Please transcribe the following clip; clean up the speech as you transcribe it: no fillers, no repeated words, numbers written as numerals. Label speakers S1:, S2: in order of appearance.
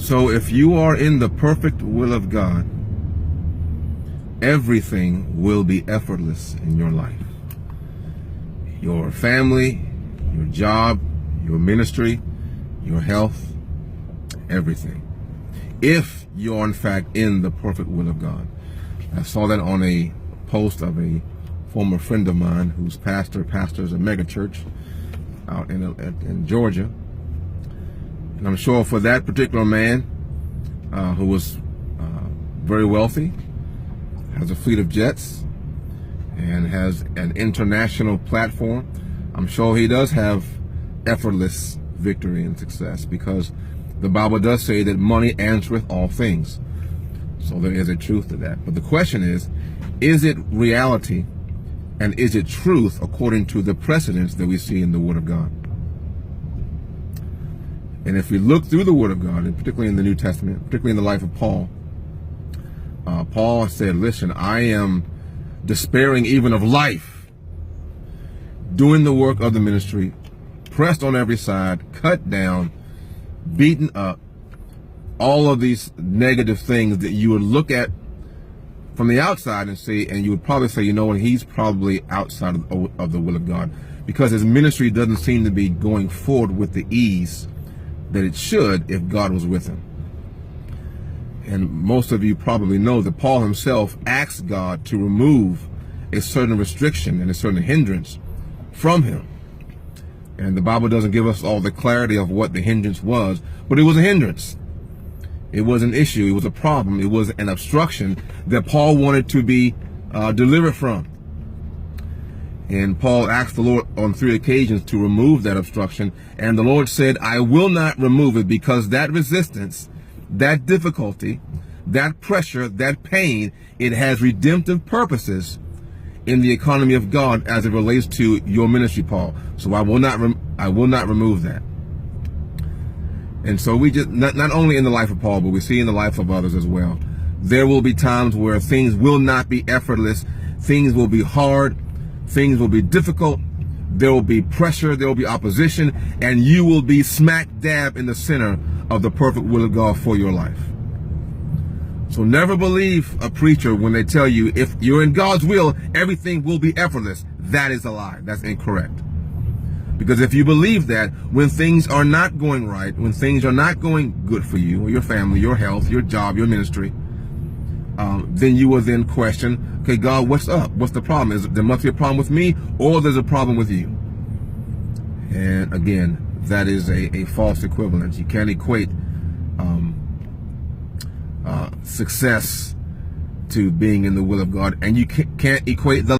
S1: So if you are in the perfect will of God, everything will be effortless in your life. Your family, your job, your ministry, your health, everything. If you're in fact in the perfect will of God. I saw that on a post of a former friend of mine who's pastors a mega church out in Georgia. And I'm sure for that particular man who was very wealthy, has a fleet of jets, and has an international platform, I'm sure he does have effortless victory and success, because the Bible does say that money answereth all things. So there is a truth to that. But the question is it reality and is it truth according to the precedents that we see in the Word of God? And if we look through the Word of God, and particularly in the New Testament, particularly in the life of Paul, Paul said, listen, I am despairing even of life, doing the work of the ministry, pressed on every side, cut down, beaten up, all of these negative things that you would look at from the outside and see, and you would probably say, you know what, he's probably outside of the will of God, because his ministry doesn't seem to be going forward with the ease that it should if God was with him. And most of you probably know that Paul himself asked God to remove a certain restriction and a certain hindrance from him. And the Bible doesn't give us all the clarity of what the hindrance was, but it was a hindrance. It was an issue. It was a problem. It was an obstruction that Paul wanted to be delivered from. And Paul asked the Lord on 3 occasions to remove that obstruction. And the Lord said, I will not remove it, because that resistance, that difficulty, that pressure, that pain, it has redemptive purposes in the economy of God as it relates to your ministry, Paul. So I will not remove that. And so we just, not only in the life of Paul, but we see in the life of others as well. There will be times where things will not be effortless. Things will be hard. Things will be difficult. There will be pressure. There will be opposition. And you will be smack dab in the center of the perfect will of God for your life. So never believe a preacher when they tell you if you're in God's will, everything will be effortless. That is a lie. That's incorrect. Because if you believe that, when things are not going right, when things are not going good for you or your family, your health, your job, your ministry, then you will then question, okay, God, what's up? What's the problem? There must be a problem with me, or there's a problem with you. And again, that is a false equivalence. You can't equate success to being in the will of God, and you can't equate the